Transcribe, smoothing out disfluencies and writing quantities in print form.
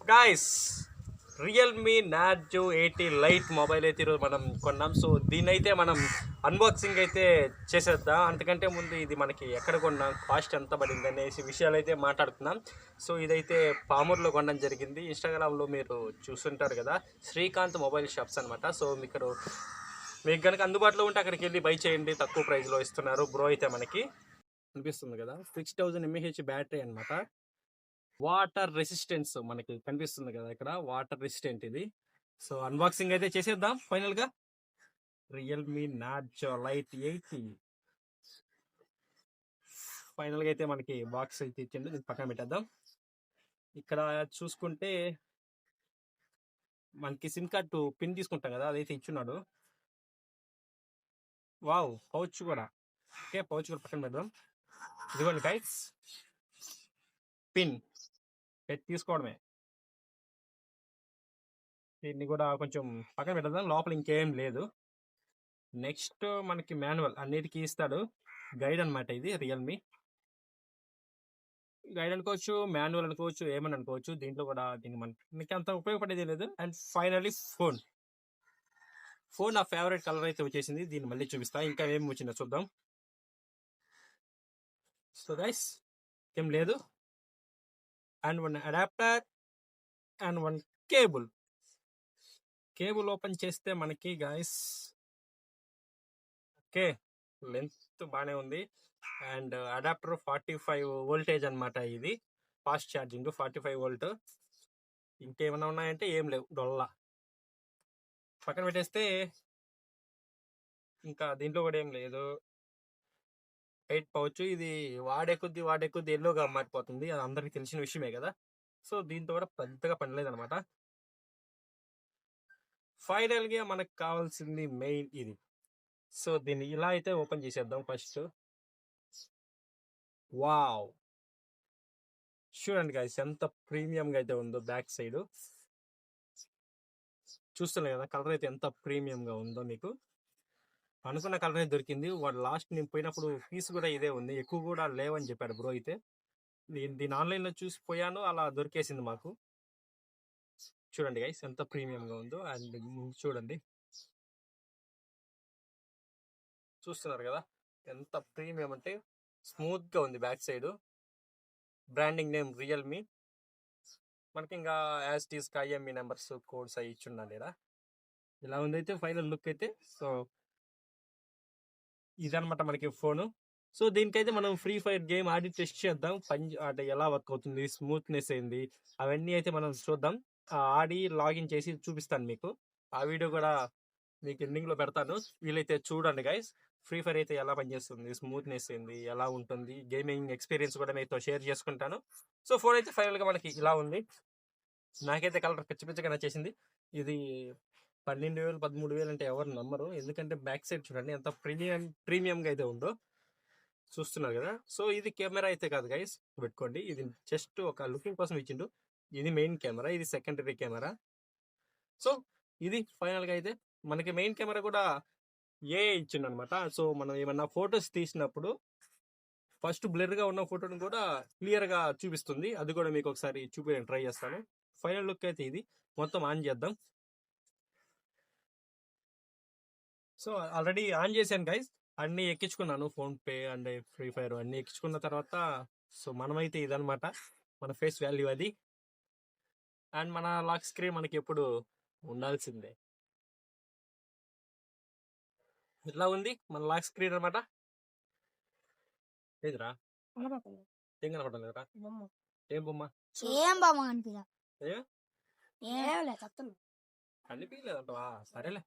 Guys Realme Narzo 80 light mobile అయితే ఈరోజు మనం కొన్నాం. సో దీన్ని అయితే మనం అన్బాక్సింగ్ అయితే చేసేద్దాం. అంతకంటే ముందు ఇది మనకి ఎక్కడ కొన్నాం, కాస్ట్ ఎంత పడింది అనేసి విషయాలు అయితే మాట్లాడుకుందాం. సో ఇదైతే పామూరులో కొనడం జరిగింది. ఇన్స్టాగ్రామ్లో మీరు చూస్తుంటారు కదా, శ్రీకాంత్ మొబైల్ షాప్స్ అనమాట. సో మీకు కనుక అందుబాటులో ఉంటే అక్కడికి వెళ్ళి బై చేయండి, తక్కువ ప్రైస్లో ఇస్తున్నారు. బ్రో అయితే మనకి అనిపిస్తుంది కదా, 6000 mAh బ్యాటరీ అనమాట. వాటర్ రెసిస్టెన్స్ మనకి కనిపిస్తుంది కదా ఇక్కడ, వాటర్ రెసిస్టెంట్ ఇది. సో అన్బాక్సింగ్ అయితే చేసేద్దాం ఫైనల్ గా. రియల్మీ నార్జో లైట్ 80 ఫైనల్ గా అయితే మనకి బాక్స్ అయితే ఇచ్చింది. దీన్ని పక్కన పెట్టేద్దాం. ఇక్కడ చూసుకుంటే మనకి సిమ్ కార్డు పిన్ తీసుకుంటాం కదా, అదైతే ఇచ్చున్నాడు. వావ్, పౌచ్ కూడా. ఓకే, పౌచ్ కూడా పక్కన పెడదాం. ఇదిగోండి గైస్, పిన్ పెట్టి తీసుకోవడమే. దీన్ని కూడా కొంచెం పక్కన పెట్టేద్దాం. లోపల ఇంకేం లేదు. నెక్స్ట్ మనకి మాన్యువల్ అన్నిటికీ ఇస్తాడు. గైడ్ అనమాట ఇది. రియల్మీ గైడ్ అనుకోవచ్చు, మాన్యువల్ అనుకోవచ్చు, ఏమని అనుకోవచ్చు. దీంట్లో కూడా దీనికి మనకి అంత ఉపయోగపడేది లేదు. అండ్ ఫైనల్లీ ఫోన్ నా ఫేవరెట్ కలర్ అయితే వచ్చేసింది. దీన్ని మళ్ళీ చూపిస్తా, ఇంకా ఏమి వచ్చిందో చూద్దాం. సో గైస్, ఏం లేదు. And one adapter and one cable open చేస్తే మనకి గైస్, ఓకే, లెంత్ బాగానే ఉంది. అండ్ అడాప్టర్ 45 వోల్టేజ్ అనమాట. ఇది ఫాస్ట్ ఛార్జింగ్ 45 వోల్ట్. ఇంకేమైనా ఉన్నాయంటే ఏం లేవు, డొల్లా. పక్కన పెట్టేస్తే ఇంకా దీంట్లో కూడా ఏం లేదు. వెయిట్ పౌచ్, ఇది వాడే కొద్ది ఎల్లోగా మారిపోతుంది, అది అందరికి తెలిసిన విషయమే కదా. సో దీంతో కూడా పెద్దగా పని లేదనమాట. ఫైనల్గా మనకు కావాల్సింది మెయిన్ ఇది. సో దీన్ని ఇలా అయితే ఓపెన్ చేసేద్దాం ఫస్ట్. వావ్, చూడండి గైస్ ఎంత ప్రీమియంగా అయితే ఉందో. బ్యాక్ సైడ్ చూస్తున్నాయి కదా, కలర్ అయితే ఎంత ప్రీమియంగా ఉందో. మీకు అనుకున్న కలర్ అయితే దొరికింది. వాడు లాస్ట్ నేను పోయినప్పుడు పీస్ కూడా ఇదే ఉంది, ఎక్కువ కూడా లేవని చెప్పాడు బ్రో. అయితే దీన్ని ఆన్లైన్లో చూసిపోయాను, అలా దొరికేసింది మాకు. చూడండి గైస్ ఎంత ప్రీమియంగా ఉందో. అండ్ చూడండి, చూస్తున్నారు కదా ఎంత ప్రీమియం అంటే. స్మూత్గా ఉంది back side. Branding name Realme. మనకి ఇంకా యాజ్ టీస్ ఐఎంఈ నెంబర్స్, కోడ్స్ అవి ఇచ్చున్నాను లేదా. ఇలా ఉంది అయితే ఫైనల్ లుక్ అయితే. సో ఇదనమాట మనకి ఫోను. సో దీనికైతే మనం ఫ్రీ ఫైర్ గేమ్ ఆడి టెస్ట్ చేద్దాం. అంటే ఎలా వర్క్ అవుతుంది, స్మూత్నెస్ ఏంది, అవన్నీ అయితే మనం చూద్దాం. ఆడి లాగిన్ చేసి చూపిస్తాను మీకు. ఆ వీడియో కూడా మీకు ఎండింగ్లో పెడతాను, వీలైతే చూడండి గైస్. ఫ్రీ ఫైర్ అయితే ఎలా పనిచేస్తుంది, స్మూత్నెస్ ఏంది, ఎలా ఉంటుంది, గేమింగ్ ఎక్స్పీరియన్స్ కూడా మీతో షేర్ చేసుకుంటాను. సో ఫోన్ అయితే ఫైనల్గా మనకి ఇలా ఉంది. నాకైతే కలర్ పిచ్చగా నచ్చేసింది. ఇది 12,000 13,000 అంటే ఎవరు నమ్మరు, ఎందుకంటే బ్యాక్ సైడ్ చూడండి ఎంత ప్రీమియంగా అయితే ఉందో. చూస్తున్నారు కదా. సో ఇది కెమెరా అయితే కాదు గైస్, పెట్టుకోండి. ఇది జస్ట్ ఒక లుకింగ్ కోసం ఇచ్చిండు. ఇది మెయిన్ కెమెరా, ఇది సెకండరీ కెమెరా. సో ఇది ఫైనల్గా అయితే మనకి మెయిన్ కెమెరా కూడా ఇచ్చిండు అనమాట. సో మనం ఏమన్నా ఫొటోస్ తీసినప్పుడు ఫస్ట్ బ్లర్గా ఉన్న ఫోటోని కూడా క్లియర్గా చూపిస్తుంది. అది కూడా మీకు ఒకసారి చూపించడానికి ట్రై చేస్తాను. ఫైనల్ లుక్ అయితే ఇది. మొత్తం ఆన్ చేద్దాం. సో ఆల్రెడీ ఆన్ చేశాను గైస్, అన్నీ ఎక్కించుకున్నాను. ఫోన్పే అండ్ ఫ్రీ ఫైర్ అన్నీ ఎక్కించుకున్న తర్వాత సో మనమైతే ఇదనమాట మన ఫేస్ వాల్యూ అది. అండ్ మన లాక్ స్క్రీన్ మనకి ఎప్పుడు ఉండాల్సిందే. ఇట్లా ఉంది మన లాక్ స్క్రీన్ అనమాట. లేదురా, ఏం కనపడడం లేదురా. ఏం బొమ్మ? అనిపించలేదంటవా? సరేలే,